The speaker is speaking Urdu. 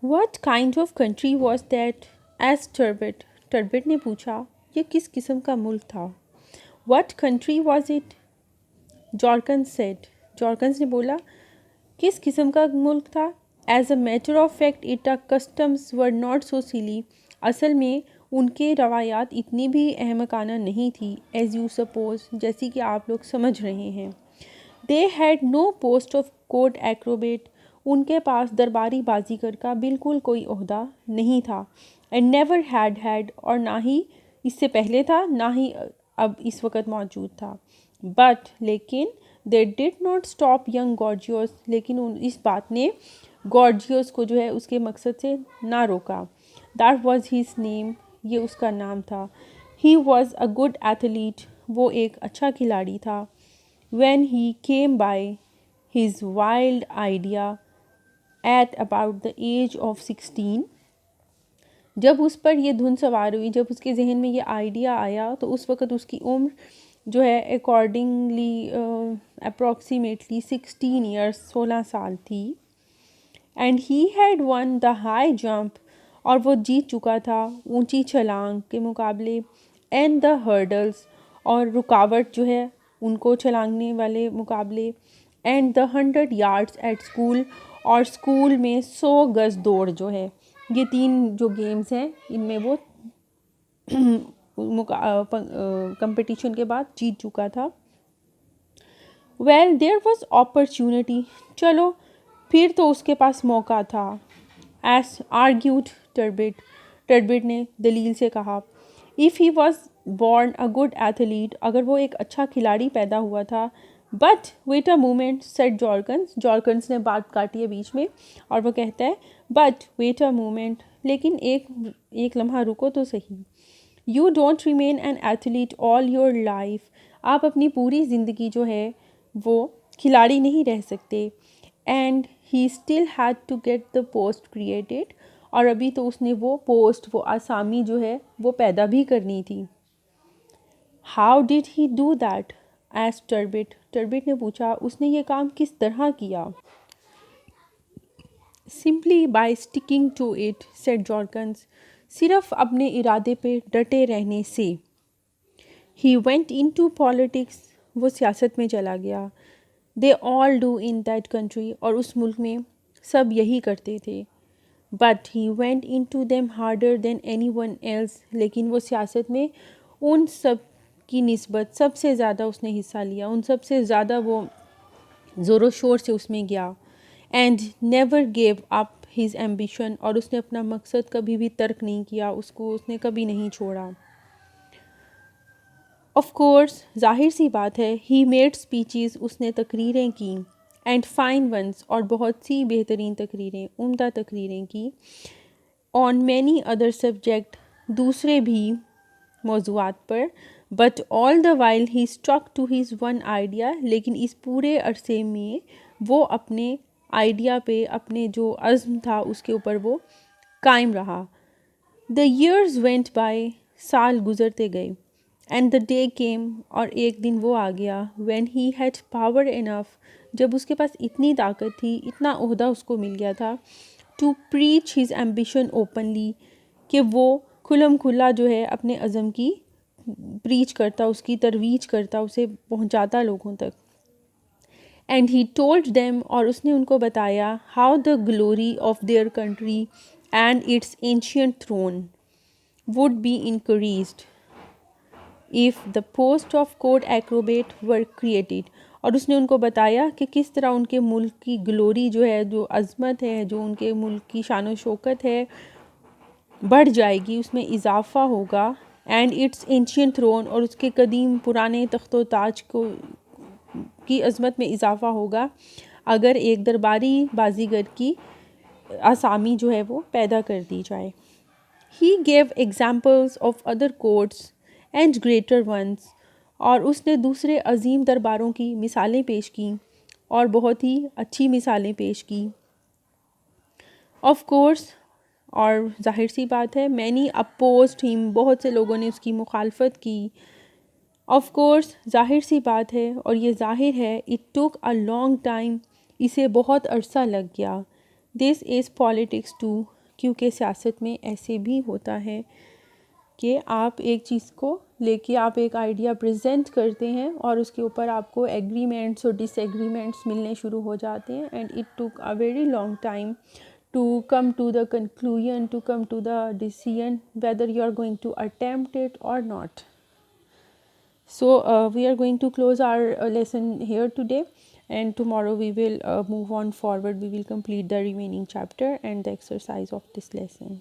What kind of country was that? asked Turbot. Turbot نے پوچھا یہ کس قسم کا ملک تھا. What country was it? Jorkins said. Jorkins نے بولا کس قسم کا ملک تھا. As a matter of fact, its customs were not so silly. اصل میں ان کے روایات اتنی بھی احمقانہ نہیں تھی as you suppose جیسی کہ آپ لوگ سمجھ رہے ہیں. They had no post of court acrobat. ان کے پاس درباری بازیگر کا بالکل کوئی عہدہ نہیں تھا. And never had اور نہ ہی اس سے پہلے تھا نہ ہی اب اس وقت موجود تھا. But لیکن they did not stop young Gorgios. لیکن اس بات نے گورجیوس کو جو ہے اس کے مقصد سے نہ روکا. That was his name. یہ اس کا نام تھا. He was a good athlete. وہ ایک اچھا کھلاڑی تھا. When he came by his wild idea at about the age of 16. جب اس پر یہ دھن سوار ہوئی جب اس کے ذہن میں یہ آئیڈیا آیا تو اس وقت اس کی عمر جو ہے اکارڈنگلی اپروکسیمیٹلی 16 ایئرس 16 سال تھی. And he had one the high jump اور وہ جیت چکا تھا اونچی چھلانگ کے مقابلے. اینڈ دا ہرڈلس اور رکاوٹ جو ہے ان کو چھلانگنے والے مقابلے. And the 100 yards at school اور اسکول میں 100 گز دوڑ جو ہے. یہ 3 جو گیمز ہیں ان میں وہ کمپٹیشن کے بعد جیت چکا تھا. Well there was opportunity. چلو پھر تو اس کے پاس موقع تھا. ایس آرگیوڈ ٹربٹ نے دلیل سے کہا. If he was born a good athlete اگر وہ ایک اچھا کھلاڑی پیدا ہوا تھا. But wait a moment said Jorkens نے بات کاٹی ہے بیچ میں اور وہ کہتا ہے بٹ ویٹ اے مومنٹ لیکن ایک لمحہ رکو تو صحیح. You don't remain an athlete all your life. آپ اپنی پوری زندگی جو ہے وہ کھلاڑی نہیں رہ سکتے. And he still had to get the post created اور ابھی تو اس نے وہ پوسٹ وہ آسامی جو ہے وہ پیدا بھی کرنی تھی. How did he do that says Terbut نے پوچھا اس نے یہ کام کس طرح کیا. Simply by sticking to it said Jorkens. صرف اپنے ارادے پہ ڈٹے رہنے سے. He went into politics. وہ سیاست میں چلا گیا. They all do in that country اور اس ملک میں سب یہی کرتے تھے. But he went into them harder than anyone else. لیکن وہ سیاست میں ان سب کی نسبت سب سے زیادہ اس نے حصہ لیا. ان سب سے زیادہ وہ زور و شور سے اس میں گیا. And never give up his ambition اور اس نے اپنا مقصد کبھی بھی ترک نہیں کیا. اس کو اس نے کبھی نہیں چھوڑا. آف کورس ظاہر سی بات ہے. He made speeches. اس نے تقریریں کیں. اینڈ فائن ونس اور بہت سی بہترین تقریریں عمدہ تقریریں کی. آن مینی ادر سبجیکٹ دوسرے بھی موضوعات پر. But all the while he stuck to his one idea. لیکن اس پورے عرصے میں وہ اپنے آئیڈیا پہ اپنے جو عزم تھا اس کے اوپر وہ قائم رہا. The years went by. سال گزرتے گئے. اینڈ دا ڈے کیم اور ایک دن وہ آ گیا. وین ہی ہیڈ پاور انف. جب اس کے پاس اتنی طاقت تھی اتنا عہدہ اس کو مل گیا تھا. To preach his ambition openly کہ وہ کھلم کھلا جو ہے اپنے عزم کی پریچ کرتا اس کی ترویج کرتا اسے پہنچاتا لوگوں تک. اینڈ ہی ٹولڈ دیم اور اس نے ان کو بتایا how the glory of their country and its ancient throne would be increased if the post of court acrobat were created. اور اس نے ان کو بتایا کہ کس طرح ان کے ملک کی گلوری جو ہے جو عظمت ہے جو ان کے ملک کی شان و شوکت ہے بڑھ جائے گی اس میں اضافہ ہوگا. اینڈ اٹس اینشینٹ تھرون اور اس کے قدیم پرانے تخت و تاج کی عظمت میں اضافہ ہوگا اگر ایک درباری بازیگر کی آسامی جو ہے وہ پیدا کر دی جائے. He gave examples of other courts and greater ones. اور اس نے دوسرے عظیم درباروں کی مثالیں پیش کیں اور بہت ہی اچھی مثالیں پیش کی. آف کورس اور ظاہر سی بات ہے many opposed him. بہت سے لوگوں نے اس کی مخالفت کی. آف کورس ظاہر سی بات ہے اور یہ ظاہر ہے. it took a long time. اسے بہت عرصہ لگ گیا. دس از پالیٹکس ٹو، کیونکہ سیاست میں ایسے بھی ہوتا ہے کہ آپ ایک چیز کو لے کے آپ ایک آئیڈیا پریزنٹ کرتے ہیں اور اس کے اوپر آپ کو ایگریمنٹس اور ڈس ایگریمنٹس ملنے شروع ہو جاتے ہیں، and it took a very long time to come to the conclusion, to come to the decision whether you are going to attempt it or not. So we are going to close our lesson here today, and tomorrow we will move on forward. We will complete the remaining chapter and the exercise of this lesson.